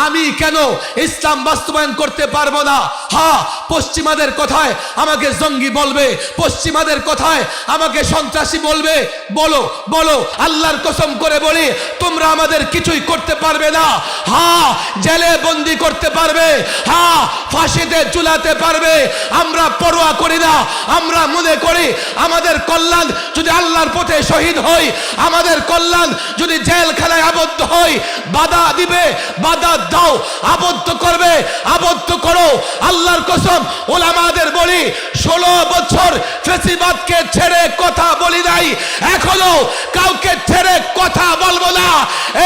আমি কেন ইসলাম বাস্তবায়ন করতে পারবো না? হ্যাঁ, পশ্চিমাদের কথায় আমাকে জঙ্গি বলবে, পশ্চিমাদের কথায় আমাকে সন্ত্রাসী বলবে। বলো, আল্লাহর কসম করে বলি, তোমরা আমাদের কিছুই করতে পারবে না। হ্যাঁ, জেলে বন্দি করতে পারবে, হ্যাঁ, ফাঁসিতে ঝুলাতে পারবে। আমরা পরোয়া করি না। আমরা মনে করি আমাদের কল্যাণ যদি আল্লাহর পথে শহীদ হই, আমাদের কল্যাণ যদি জেলখানায় আবদ্ধ হই। বাধা দিবে, বাধা দাও, আবদ্ধ করবে, আবদ্ধ করো। আল্লাহর কসম, ওলামাদের বলি, 16 বছর ফেসিবাদকে ছেড়ে কথা বলি নাই, এখনো কাউকে ছেড়ে কথা বলবো না।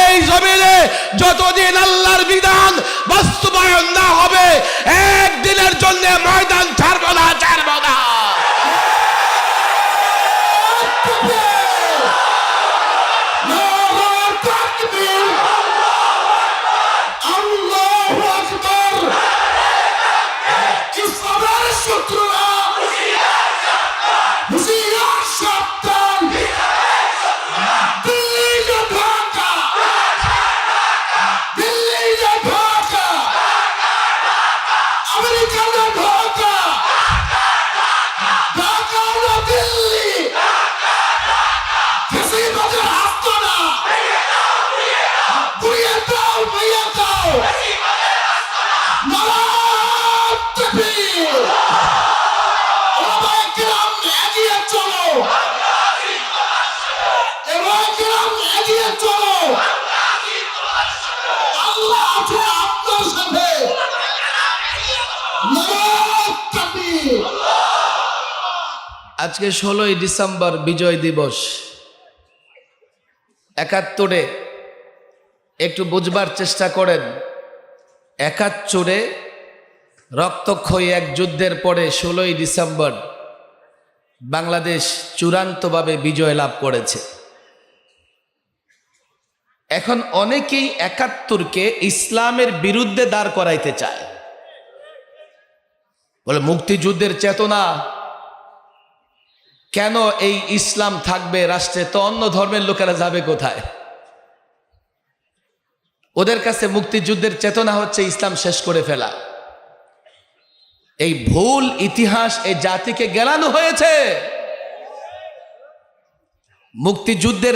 এই জমিনে যতদিন আল্লাহর বিধান বাস্তবায়ন না হবে, একদিনের জন্য ময়দান ছাড়বো না। আজকে 16ই ডিসেম্বর বিজয় দিবস। 71-এ একটু বুঝবার চেষ্টা করেন, 71-এ রক্তক্ষয়ী এক যুদ্ধের পরে 16ই ডিসেম্বর বাংলাদেশ চূড়ান্তভাবে বিজয় লাভ করেছে। এখন অনেকেই 71-কে ইসলামের বিরুদ্ধে দাঁড় করাইতে চায়, বলে মুক্তিযুদ্ধের চেতনা কেন এই ইসলাম থাকবে রাষ্ট্রে, তো অন্য ধর্মের লোকেরা যাবে কোথায়? ওদের কাছে মুক্তিযুদ্ধের চেতনা হচ্ছে ইসলাম শেষ করে ফেলা। এই ভুল ইতিহাস এই জাতিকে গেলানো হয়েছে। মুক্তিযুদ্ধের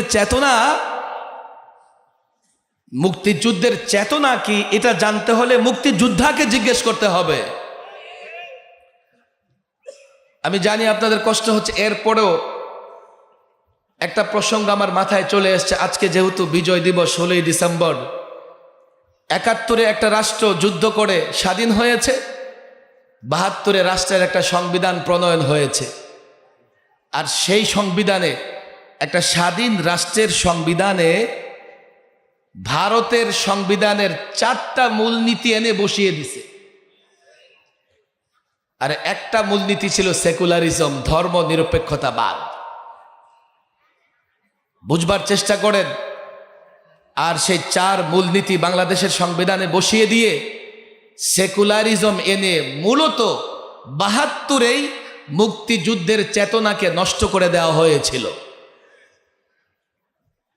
চেতনা কি এটা জানতে হলে মুক্তিযোদ্ধাকে জিজ্ঞেস করতে হবে। আমি জানি আপনাদের কষ্ট হচ্ছে, এরপরেও একটা প্রসঙ্গ আমার মাথায় চলে এসছে। আজকে যেহেতু বিজয় দিবস 16ই ডিসেম্বর, 71-এ একটা রাষ্ট্র যুদ্ধ করে স্বাধীন হয়েছে, 72-এ রাষ্ট্রের একটা সংবিধান প্রণয়ন হয়েছে। আর সেই সংবিধানে, একটা স্বাধীন রাষ্ট্রের সংবিধানে ভারতের সংবিধানের 4টা মূলনীতি এনে বসিয়ে দিছে। আর একটা মূলনীতি ছিল সেকুলারিজম, ধর্ম নিরপেক্ষতাবাদ। বুঝবার চেষ্টা করেন। আর সেই 4 মূলনীতি বাংলাদেশের সংবিধানে বসিয়ে দিয়ে সেকুলারিজম এনে মূলত 72-এই মুক্তিযুদ্ধের চেতনাকে নষ্ট করে দেওয়া হয়েছিল।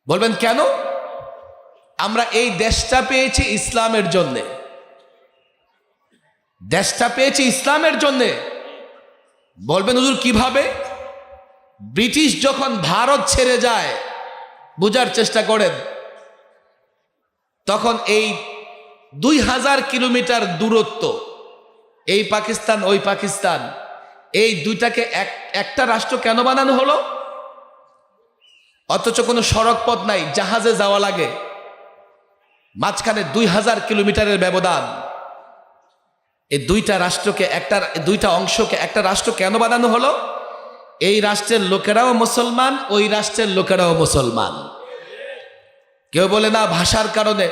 বলবেন কেন? আমরা এই দেশটা পেয়েছি ইসলামের জন্যে, দেশটা পেয়েছি ইসলামের জন্যে। বলবেন হুজুর কিভাবে? ব্রিটিশ যখন ভারত ছেড়ে যায়, বুঝার চেষ্টা করেন, তখন এই 2000 কিলোমিটার দূরত্ব, এই পাকিস্তান ওই পাকিস্তান, এই দুইটাকে একটা রাষ্ট্র কেন বানানো হলো? অথচ কোনো সড়ক পথ নাই, জাহাজে যাওয়া লাগে, মাঝখানে 2000 কিলোমিটারের ব্যবধান। এই দুইটা অংশকে একটা রাষ্ট্র কেন বানানো হলো? এই রাষ্ট্রের লোকেরাও মুসলমান, ওই রাষ্ট্রের লোকেরাও মুসলমান। কেউ বলে না ভাষার কারণে,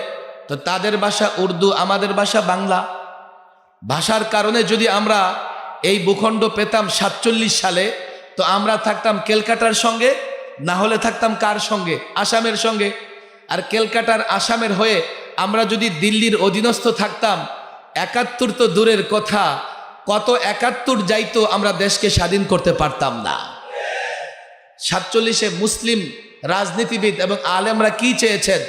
তো তাদের ভাষা উর্দু, আমাদের ভাষা বাংলা। ভাষার কারণে যদি আমরা এই ভূখণ্ড পেতাম 47 সালে, তো আমরা থাকতাম ক্যালকাটার সঙ্গে, না হলে থাকতাম কার সঙ্গে? আসামের সঙ্গে। আর ক্যালকাটার আসামের হয়ে আমরা যদি দিল্লির অধীনস্থ থাকতাম, 71 তো দূরের কথা, কত 71 যাইতো, আমরা দেশকে স্বাধীন করতে পারতাম না। 47-এ মুসলিম রাজনীতিবিদ এবং আলেমরা কি চেয়েছেন?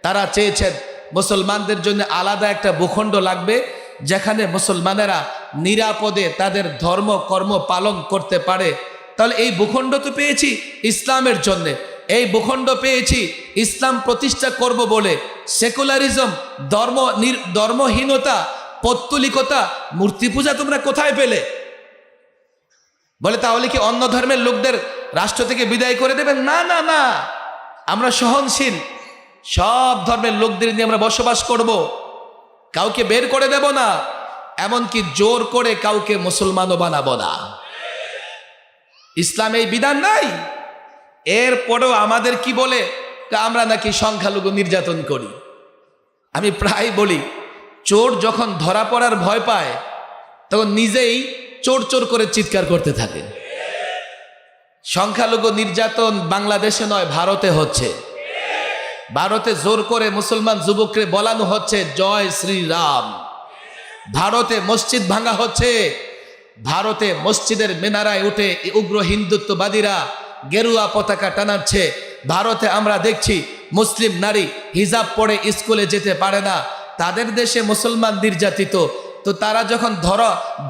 তারা চেয়েছেন মুসলমানদের জন্য আলাদা একটা ভূখণ্ড লাগবে, যেখানে মুসলমানেরা নিরাপদে তাদের ধর্ম কর্ম পালন করতে পারে। তাহলে এই ভূখণ্ড তো পেয়েছি ইসলামের জন্যে, এই ভূখণ্ড পেয়েছি ইসলাম প্রতিষ্ঠা করব বলে। সেকুলারিজম, ধর্মহীনতা, পৌত্তলিকতা, মূর্তি পূজা তোমরা কোথায় পেলে? বলে তাহলে কি অন্য ধর্মের লোকদের রাষ্ট্র থেকে বিদায় করে দেবেন? না না না, আমরা সহনশীল, সব ধর্মের লোকদের নিয়ে আমরা বসবাস করব, কাউকে বের করে দেব না, এমনকি জোর করে কাউকে মুসলমানও বানাবো না। ইসলামে এই বিধান নাই। এরপরেও আমাদের কি বলে? আমরা নাকি সংখ্যালঘু নির্যাতন করি। আমি প্রায় বলি, চোর যখন ধরা পড়ার ভয় পায়, তখন নিজেই চোর চোর করে চিৎকার করতে থাকে। সংখ্যালঘু নির্যাতন বাংলাদেশে নয়, ভারতে হচ্ছে। ভারতে জোর করে মুসলমান যুবককে বলানো হচ্ছে জয় শ্রীরাম। ভারতে মসজিদ ভাঙা হচ্ছে, ভারতে মসজিদের মিনারায় উঠে উগ্র হিন্দুত্ববাদীরা গেরুয়া পতাকা টানাচ্ছে। ভারতে আমরা দেখছি মুসলিম নারী হিজাব পরে স্কুলে যেতে পারে না, তাদের দেশে মুসলমান নির্যাতিত। তো তারা যখন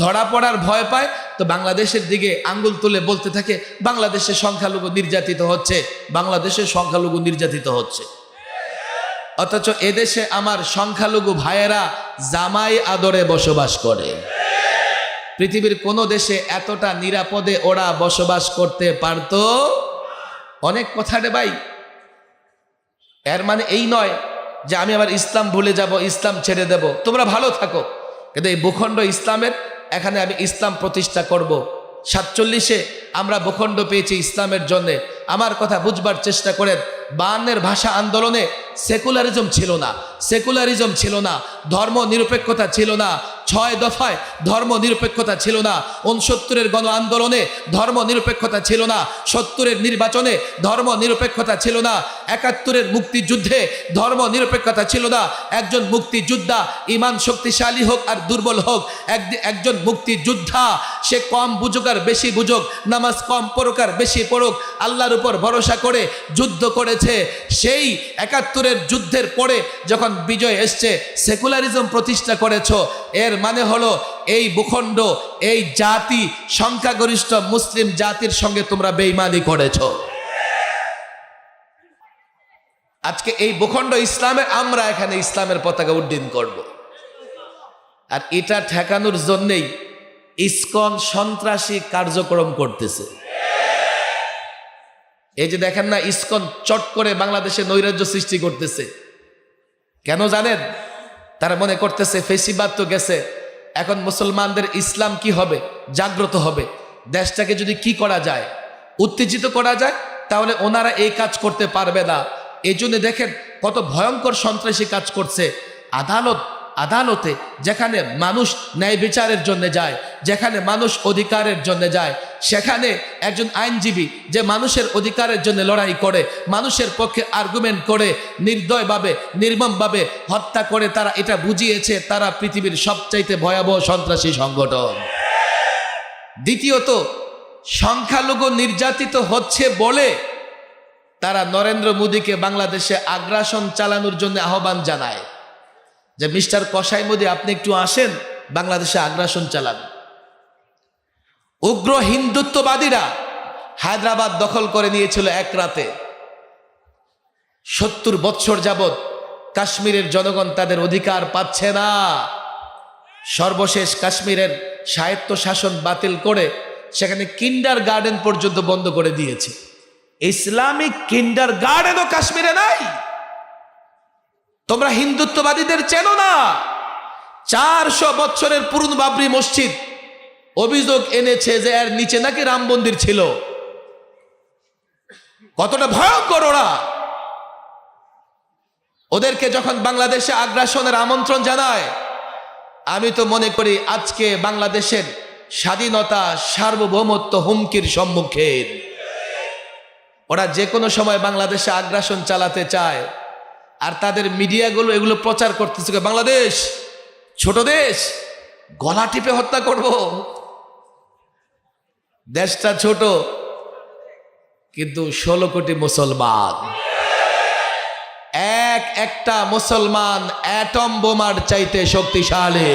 ধরা পড়ার ভয় পায়, তো বাংলাদেশের দিকে আঙ্গুল তুলে বলতে থাকে বাংলাদেশে সংখ্যালঘু নির্যাতিত হচ্ছে, বাংলাদেশে সংখ্যালঘু নির্যাতিত হচ্ছে। অথচ এদেশে আমার সংখ্যালঘু ভাইয়েরা জামাই আদরে বসবাস করে। পৃথিবীর কোন দেশে এতটা নিরাপদে ওরা বসবাস করতে পারত? অনেক কথা রে ভাই। এর মানে এই নয় যে আমি আবার ইসলাম ভুলে যাব, ইসলাম ছেড়ে দেব, তোমরা ভালো থাকো, কিন্তু এই ভূখণ্ড ইসলামের এখানে আমি ইসলাম প্রতিষ্ঠা করব। 47-এ আমরা ভূখণ্ড পেয়েছি ইসলামের জন্যে। আমার কথা বুঝবার চেষ্টা করেন। 52-এর ভাষা আন্দোলনে সেকুলারিজম ছিল না, সেকুলারিজম ছিল না, ধর্ম নিরপেক্ষতা ছিল না। 6 দফায় ধর্ম নিরপেক্ষতা ছিল না। 69-এর গণ আন্দোলনে ধর্ম নিরপেক্ষতা ছিল না। 70-এর নির্বাচনে ধর্ম নিরপেক্ষতা ছিল না। 71-এর মুক্তিযুদ্ধে ধর্ম নিরপেক্ষতা ছিল না। একজন মুক্তিযোদ্ধা ইমান শক্তিশালী হোক আর দুর্বল হোক, একজন মুক্তিযোদ্ধা সে কম বুঝুক আর বেশি বুঝুক, নামাজ কম পড়ুক আর বেশি পড়ুক, আল্লাহর উপর ভরসা করে যুদ্ধ করেছে। সেই 71-এর যুদ্ধের পরে যখন বিজয় এসছে, সেকুলারিজম প্রতিষ্ঠা করেছ, এর মানে হলো এই ভূখণ্ড, এই জাতি, সংখ্যাগরিষ্ঠ মুসলিম জাতির সঙ্গে তোমরা বেঈমানি করেছ। আজকে এই ভূখণ্ড ইসলামে, আমরা এখানে ইসলামের পতাকা উড্ডীন করব। আর এটা ঠেকানোর জন্যেই ইসকন সন্ত্রাসী কার্যক্রম করতেছে। এই যে দেখেন না, ইসকন চট করে বাংলাদেশে নৈরাজ্য সৃষ্টি করতেছে। কেন জানেন? তারা মনে করতেছে ফেসিবাদ তো গেছে, এখন মুসলমানদের ইসলাম কি হবে, জাগ্রত হবে, দেশটাকে যদি কি করা যায়, উত্তেজিত করা যায়, তাহলে ওনারা এই কাজ করতে পারবে না। এই জন্য দেখেন কত ভয়ঙ্কর সন্ত্রাসী কাজ করছে। আদালতে যেখানে মানুষ ন্যায় বিচারের জন্য যায়, যেখানে মানুষ অধিকারের জন্য যায়, সেখানে একজন আইনজীবী যে মানুষের অধিকারের জন্য লড়াই করে, মানুষের পক্ষে আর্গুমেন্ট করে, নির্দয়ভাবে নির্মমভাবে হত্যা করে, তারা এটা বুঝিয়েছে তারা পৃথিবীর সবচাইতে ভয়াবহ সন্ত্রাসী সংগঠন। দ্বিতীয়ত, সংখ্যালঘু নির্যাতিত হচ্ছে বলে তারা নরেন্দ্র মোদীকে বাংলাদেশে আগ্রাসন চালানোর জন্য আহ্বান জানায় যে মিস্টার কসাই মোদী, আপনি একটু আসেন, বাংলাদেশে আগ্রাসন চালান। উগ্র হিন্দুত্ববাদীরা হায়দ্রাবাদ দখল করে নিয়েছিল এক রাতে। 70 বৎসর যাবৎ কাশ্মীরের জনগণ তাদের অধিকার পাচ্ছে না। সর্বশেষ কাশ্মীরের স্বায়ত্ত শাসন বাতিল করে সেখানে কিন্ডার গার্ডেন পর্যন্ত বন্ধ করে দিয়েছে। ইসলামিক কিন্ডার গার্ডেনও কাশ্মীরে নাই। তোমরা হিন্দুত্ববাদীদের চেনো না। 400 বছরের পুরনো বাবরি মসজিদ অভিযোগ এনেছে যে এর নিচে নাকি রাম মন্দির ছিল। কতটা ভয়ঙ্কর ওরা! ওদেরকে যখন বাংলাদেশে আগ্রাসনের আমন্ত্রণ জানায়, আমি তো মনে করি আজকে বাংলাদেশের স্বাধীনতা, সার্বভৌমত্ব হুমকির সম্মুখীন। ওরা যে কোনো সময় বাংলাদেশে আগ্রাসন চালাতে চায়, আর তাদের মিডিয়াগুলো এগুলো প্রচার করতেছে, বাংলাদেশ ছোট দেশ, গলা টিপে হত্যা করব। দেশটা ছোট, কিন্তু 16 কোটি মুসলমান। একটা মুসলমান অ্যাটম বোমার চাইতে শক্তিশালী।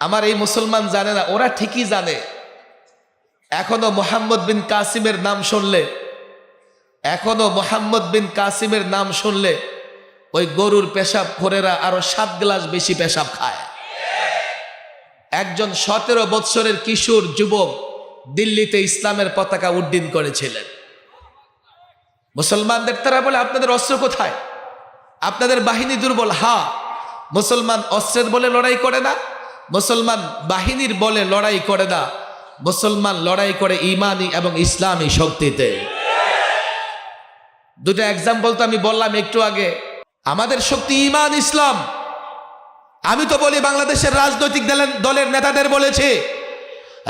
আমার এই মুসলমান জানে না, ওরা ঠিকই জানে। এখনো মোহাম্মদ বিন কাসিমের নাম শুনলে, ওই গরুর পেশাব খোরেরা আরো 7 গ্লাস বেশি পেশাব খায়। একজন 17 বৎসরের কিশোর যুবক দিল্লিতে ইসলামের পতাকা উড্ডীন করেছিলেন। মুসলমানদের তারা বলে, আপনাদের অস্ত্র কোথায়, আপনাদের বাহিনী দুর্বল। হ্যাঁ, মুসলমান অস্ত্রের বলে লড়াই করে না, মুসলমান বাহিনীর বলে লড়াই করে না, মুসলমান লড়াই করে ইমানি এবং ইসলামী শক্তিতে। দুটো এক্সাম্পল তো আমি বললাম একটু আগে। আমাদের শক্তি ইমান, ইসলাম। আমি তো বলি বাংলাদেশের রাজনৈতিক দলের নেতাদের বলেছি,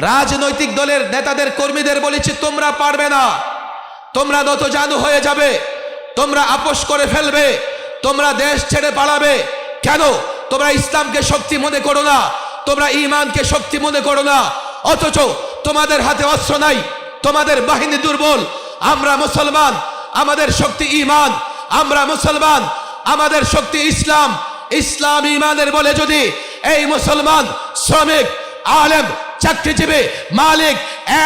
রাজনৈতিক দলের নেতাদের কর্মীদের বলেছি, তোমরা পারবে না, তোমরা নতজানু হয়ে যাবে, তোমরা আপোষ করে ফেলবে, তোমরা দেশ ছেড়ে পালাবে। কেন? তোমরা ইসলামকে শক্তি মনে করো না, তোমরা ইমানকে শক্তি মনে করো না, অথচ তোমাদের হাতে অস্ত্র নাই, তোমাদের বাহিনী দুর্বল। আমরা মুসলমান, আমাদের শক্তি ইমান, আমরা মুসলমান, আমাদের শক্তি ইসলাম। ইসলাম ইমানের বলে যদি এই মুসলমান শ্রমিক, আলেম, চাকরিজীবী, মালিক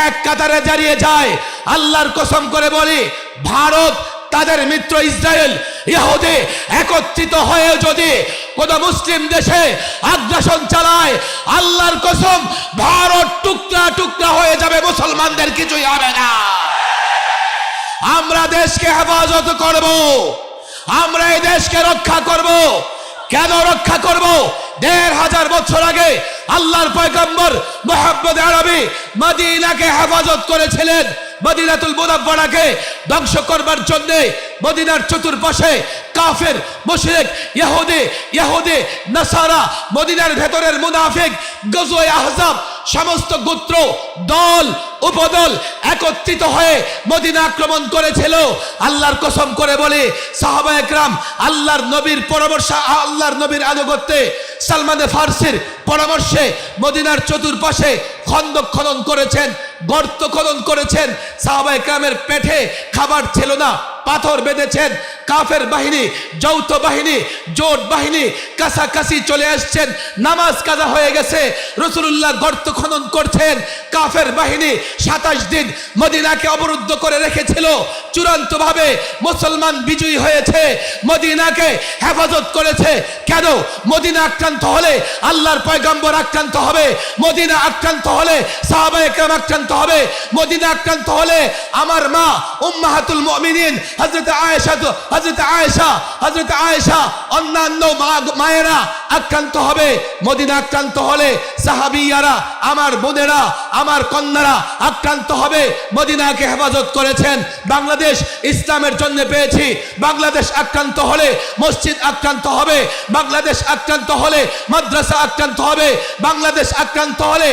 এক কাতারে দাঁড়িয়ে যায়, আল্লাহর কসম করে বলি, ভারত তাদের মিত্র ইসরায়েল, ইহুদি একত্রিত হয়ে যদি কোন মুসলিম দেশে আগ্রাসন চালায়, আল্লাহর কসম ভারত টুকরা টুকরা হয়ে যাবে, মুসলমানদের কিছুই হবে না। আমরা দেশকে হেফাজত করব, আমরা এই দেশকে রক্ষা করব। কেন রক্ষা করব? 1500 বছর আগে আল্লাহর পয়গম্বর মুহাম্মদ আরবি মদিনাকে হেফাজত করেছিলেন। মদিনাতুল মুনাওয়ারাকে ধ্বংস করবার জন্য মদিনার চতুর্পাশে কাফের, মুশরিক, ইহুদি, নাসারা, মদিনার ভেতরের মুনাফিক, গজওয়ে আহজাব সমস্ত গোত্র, দল, উপদল একত্রিত হয়ে মদিনা আক্রমণ করেছিল। আল্লাহর কসম করে বলি, সাহাবায়ে কেরাম আল্লাহর নবীর পরামর্শ, আল্লাহর নবীর আনুগত্যে, সালমানে ফার্সির পরামর্শে মদিনার চতুর্পাশে খন্দক খনন করেছেন, গর্ত খনন করেছেন। সাহাবায়ে কেরামের পেটে খাবার ছিল না, পাথর বেঁধেছেন। কাফের বাহিনী, যৌথ বাহিনী, জোট বাহিনী কাছাকাছি চলে আসছেন, নামাজ কাজা হয়ে গেছে, রাসূলুল্লাহ গর্ত খনন করছেন। কাফের বাহিনী 27 দিন মদিনাকে অবরুদ্ধ করে রেখেছিল। চূড়ান্তভাবে মুসলমান বিজয়ী হয়েছে, মদিনাকে হেফাজত করেছে। কেন? মদিনা আক্রান্ত হলে আল্লাহর পয়গম্বর আক্রান্ত হবে, মদিনা আক্রান্ত হলে সাহাবায়ে কেরাম আক্রান্ত হবে, মদিনা আক্রান্ত হলে আমার মা উম্মাহাতুল মুমিনিন হযরত আয়েশা অন্যান্য মায়েরা আক্রান্ত হবে। মদিনা আক্রান্ত হলে সাহাবিয়ারা, আমার বোনেরা, আমার কন্যারা আক্রান্ত হবে। মদিনাকে হেফাজত করেছেন। বাংলাদেশ ইসলামের জন্য পেয়েছি। বাংলাদেশ আক্রান্ত হলে মসজিদ আক্রান্ত হবে, বাংলাদেশ আক্রান্ত হলে মাদ্রাসা আক্রান্ত হবে, বাংলাদেশ আক্রান্ত হলে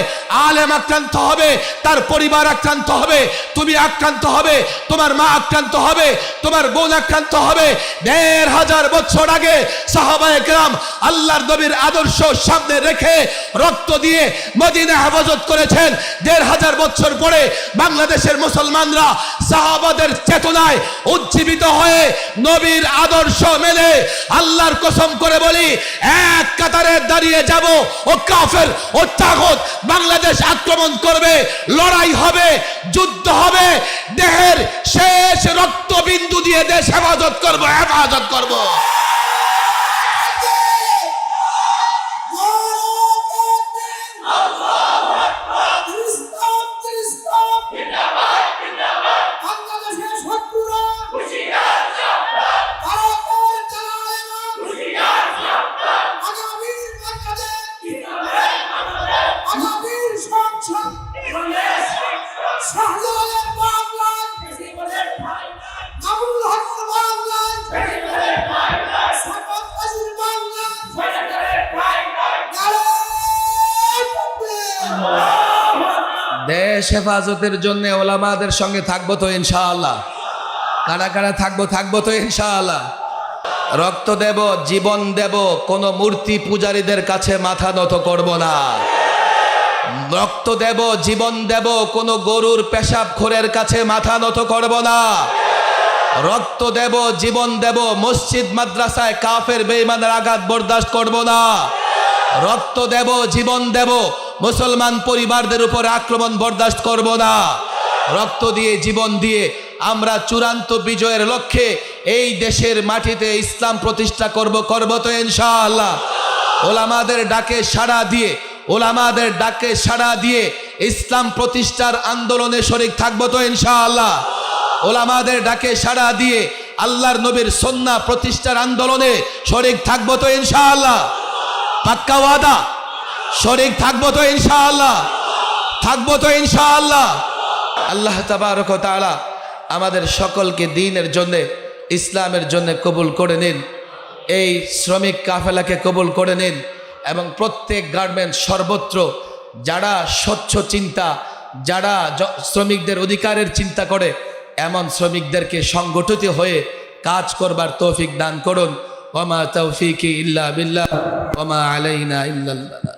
আলেম আক্রান্ত হবে, তার পরিবার আক্রান্ত হবে, তুমি আক্রান্ত হবে, তোমার মা আক্রান্ত হবে, তোমার বোন আক্রান্ত হবে। 1500 বছর আগে সাহাবায়ে কেরাম আল্লাহর নবীর আদর্শ সামনে রেখে রক্ত দিয়ে মদিনা হেফাজত করেছেন। 1500 বছর পরে বাংলাদেশের মুসলমানরা সাহাবাদের চেতনায় উজ্জীবিত হয়ে নবীর আদর্শ মেনে আল্লাহর কসম করে বলি, এক কাতারে দাঁড়িয়ে যাব। ও কাফের, ও তাগুত বাংলাদেশ আক্রমণ করবে, লড়াই হবে, যুদ্ধ হবে, দেহের শেষ রক্তবিন্দু দিয়ে দেশ হেফাজত করব, হেফাজত করব। দেশ হেফাজতের জন্য ওলামাদের সঙ্গে থাকবো তো ইনশাআল্লাহ। কারা কারা থাকবো তো ইনশাআল্লাহ। রক্ত দেব, জীবন দেব, কোনো মূর্তি পূজারীদের কাছে মাথা নত করব না। রক্ত দেব, জীবন দেব, কোনো গরুর পেশাবখোরের কাছে মাথা নত করব না। রক্ত দেব, জীবন দেব, মসজিদ মাদ্রাসায় কাফের বেঈমানের আঘাত বরদাস্ত করব না। রক্ত দেব, জীবন দেব, মুসলমান পরিবারদের উপর আক্রমণ বরদাস্ত করব না। রক্ত দিয়ে, জীবন দিয়ে আমরা চূড়ান্ত বিজয়ের লক্ষ্যে এই দেশের মাটিতে ইসলাম প্রতিষ্ঠা করব তো ইনশাআল্লাহ। ওলামাদের ডাকে সাড়া দিয়ে ইসলাম প্রতিষ্ঠার আন্দোলনে শরীক থাকবো তো ইনশাআল্লাহ। ওলামাদের ডাকে সাড়া দিয়ে আল্লাহর নবীর সুন্নাহ প্রতিষ্ঠার আন্দোলনে শরীক থাকবো তো ইনশাআল্লাহ। পাক্কা ওয়াদা, শরীক থাকবো তো ইনশাআল্লাহ। আল্লাহ তাবারক ওয়া তাআলা আমাদের সকলকে দ্বীনের জন্য, ইসলামের জন্য কবুল করে নিন। এই শ্রমিক কাফেলাকে কবুল করে নিন এবং প্রত্যেক গার্মেন্টস সর্বত্র যারা স্বচ্ছ চিন্তা, যারা শ্রমিকদের অধিকারের চিন্তা করে, এমন শ্রমিকদেরকে সংগঠিত হয়ে কাজ করবার তৌফিক দান করুন। ওয়া মা তাওফীকি ইল্লা বিল্লাহ ওয়া মা আলাইনা ইল্লাল বালাগ।